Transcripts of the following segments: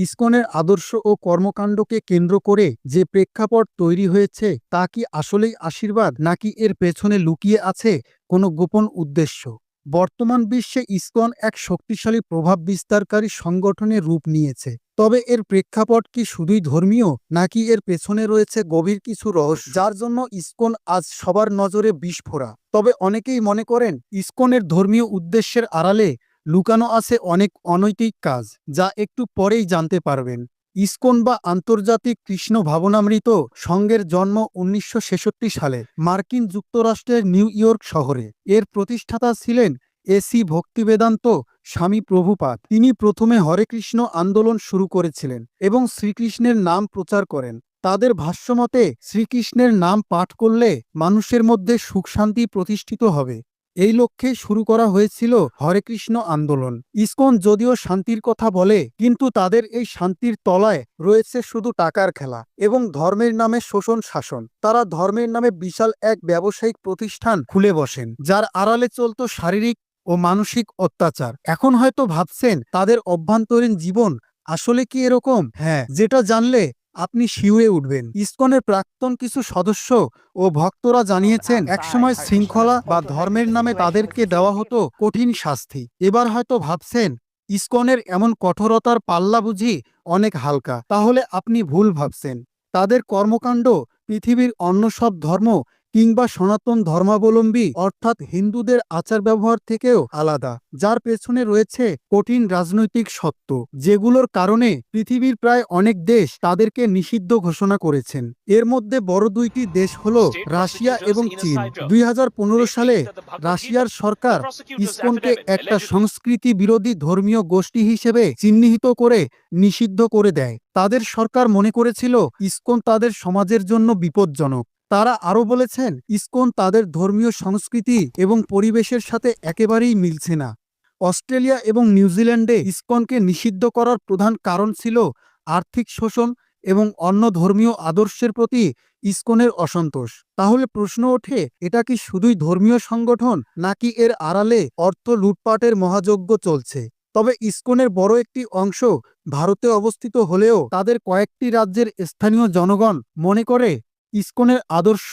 ইসকনের আদর্শ ও কর্মকাণ্ডকে কেন্দ্র করে যে প্রেক্ষাপট তৈরি হয়েছে তা কি আসলেই আশীর্বাদ, নাকি এর পেছনে লুকিয়ে আছে কোনো গোপন উদ্দেশ্য? বর্তমান বিশ্বে ইসকন এক শক্তিশালী প্রভাব বিস্তারকারী সংগঠনের রূপ নিয়েছে। তবে এর প্রেক্ষাপট কি শুধুই ধর্মীয়, নাকি এর পেছনে রয়েছে গভীর কিছু রহস্য, যার জন্য ইসকন আজ সবার নজরে বিস্ফোরা? তবে অনেকেই মনে করেন ইসকনের ধর্মীয় উদ্দেশ্যের আড়ালে লুকানো আছে অনেক অনৈতিক কাজ, যা একটু পরেই জানতে পারবেন। ইসকন বা আন্তর্জাতিক কৃষ্ণ ভাবনামৃত সংঘের জন্ম ১৯৬৬ সালে মার্কিন যুক্তরাষ্ট্রের নিউ ইয়র্ক শহরে। এর প্রতিষ্ঠাতা ছিলেন এসি ভক্তিবেদান্ত স্বামী প্রভুপাদ। তিনি প্রথমে হরে কৃষ্ণ আন্দোলন শুরু করেছিলেন এবং শ্রীকৃষ্ণের নাম প্রচার করেন। তাদের ভাষ্যমতে শ্রীকৃষ্ণের নাম পাঠ করলে মানুষের মধ্যে সুখ শান্তি প্রতিষ্ঠিত হবে। এই লক্ষ্যে শুরু করা হয়েছিল হরে কৃষ্ণ আন্দোলন। ইসকন যদিও শান্তির কথা বলে, কিন্তু তাদের এই শান্তির তলায় রয়েছে শুধু টাকার খেলা এবং ধর্মের নামে শোষণ শাসন। তারা ধর্মের নামে বিশাল এক ব্যবসায়িক প্রতিষ্ঠান খুলে বসেন, যার আড়ালে চলত শারীরিক ও মানসিক অত্যাচার। এখন হয়তো ভাবছেন তাদের অভ্যন্তরীণ জীবন আসলে কি এরকম? হ্যাঁ, যেটা জানলে আপনি শিউরে উঠবেন। ইসকনের প্রাক্তন কিছু সদস্য ও ভক্তরা জানিয়েছেন একসময় শৃঙ্খলা বা ধর্মের নামে তাদেরকে দেওয়া হতো কঠিন শাস্তি। এবার হয়তো ভাবছেন ইসকনের এমন কঠোরতার পাল্লা বুঝি অনেক হালকা। তাহলে আপনি ভুল ভাবছেন। তাদের কর্মকাণ্ড পৃথিবীর অন্য সব ধর্ম কিংবা সনাতন ধর্মাবলম্বী অর্থাৎ হিন্দুদের আচার ব্যবহার থেকেও আলাদা, যার পেছনে রয়েছে কঠিন রাজনৈতিক সত্য, যেগুলোর কারণে পৃথিবীর প্রায় অনেক দেশ তাদেরকে নিষিদ্ধ ঘোষণা করেছেন। এর মধ্যে বড় দুইটি দেশ হল রাশিয়া এবং চীন। ২০১৫ সালে রাশিয়ার সরকার ইসকনকে একটা সংস্কৃতি বিরোধী ধর্মীয় গোষ্ঠী হিসেবে চিহ্নিত করে নিষিদ্ধ করে দেয়। তাদের সরকার মনে করেছিল ইসকন তাদের সমাজের জন্য বিপজ্জনক। তারা আরও বলেছেন ইসকন তাদের ধর্মীয় সংস্কৃতি এবং পরিবেশের সাথে একেবারেই মিলছে না। অস্ট্রেলিয়া এবং নিউজিল্যান্ডে ইসকনকে নিষিদ্ধ করার প্রধান কারণ ছিল আর্থিক শোষণ এবং অন্য ধর্মীয় আদর্শের প্রতি ইসকনের অসন্তোষ। তাহলে প্রশ্ন ওঠে, এটা কি শুধুই ধর্মীয় সংগঠন, নাকি এর আড়ালে অর্থ লুটপাটের মহাযজ্ঞ চলছে? তবে ইসকনের বড় একটি অংশ ভারতে অবস্থিত হলেও তাদের কয়েকটি রাজ্যের স্থানীয় জনগণ মনে করে ইসকনের আদর্শ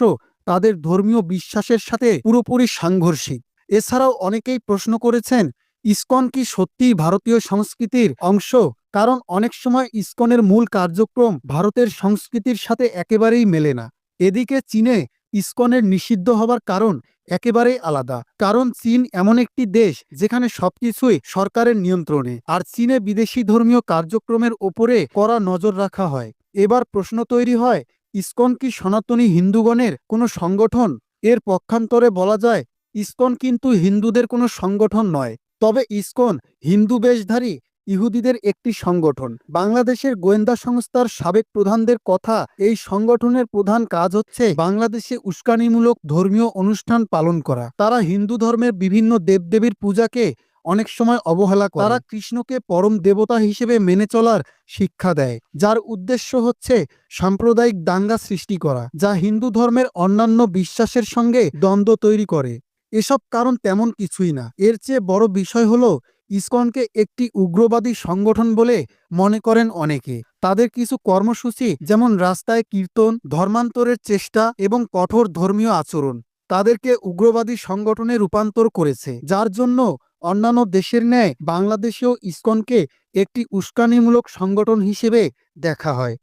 তাদের ধর্মীয় বিশ্বাসের সাথে পুরোপুরি সাংঘর্ষিক। এছাড়াও অনেকেই প্রশ্ন করেছেন ইসকন কি সত্যিই ভারতীয় সংস্কৃতির অংশ, কারণ অনেক সময় ইসকনের মূল কার্যক্রম ভারতের সংস্কৃতির সাথে একেবারেই মেলে না। এদিকে চীনে ইসকনের নিষিদ্ধ হবার কারণ একেবারেই আলাদা, কারণ চীন এমন একটি দেশ যেখানে সবকিছুই সরকারের নিয়ন্ত্রণে, আর চীনে বিদেশি ধর্মীয় কার্যক্রমের ওপরে কড়া নজর রাখা হয়। এবার প্রশ্ন তৈরি হয়, ইসকন কি সনাতনী হিন্দুগণের কোনো সংগঠন? এর পক্ষান্তরে বলা যায় ইসকন কিন্তু হিন্দুদের কোনো সংগঠন নয়, তবে ইসকন হিন্দু বেশধারী ইহুদিদের একটি সংগঠন। বাংলাদেশের গোয়েন্দা সংস্থার সাবেক প্রধানদের কথা, এই সংগঠনের প্রধান কাজ হচ্ছে বাংলাদেশে উস্কানিমূলক ধর্মীয় অনুষ্ঠান পালন করা। তারা হিন্দু ধর্মের বিভিন্ন দেবদেবীর পূজাকে অনেক সময় অবহেলা করে। তারা কৃষ্ণকে পরম দেবতা হিসেবে মেনে চলার শিক্ষা দেয়, যার উদ্দেশ্য হচ্ছে সাম্প্রদায়িক দাঙ্গা সৃষ্টি করা, যা হিন্দু ধর্মের অন্যান্য বিশ্বাসের সঙ্গে দ্বন্দ্ব তৈরি করে। এসব কারণ তেমন কিছুই না। এর চেয়ে বড় বিষয় হলো ইসকনকে একটি উগ্রবাদী সংগঠন বলে মনে করেন অনেকে। তাদের কিছু কর্মসূচি, যেমন রাস্তায় কীর্তন, ধর্মান্তরের চেষ্টা এবং কঠোর ধর্মীয় আচরণ, তাদেরকে উগ্রবাদী সংগঠনে রূপান্তর করেছে, যার জন্য অন্যান্য দেশের ন্যায় বাংলাদেশেও ইসকনকে একটি উস্কানিমূলক সংগঠন হিসেবে দেখা হয়।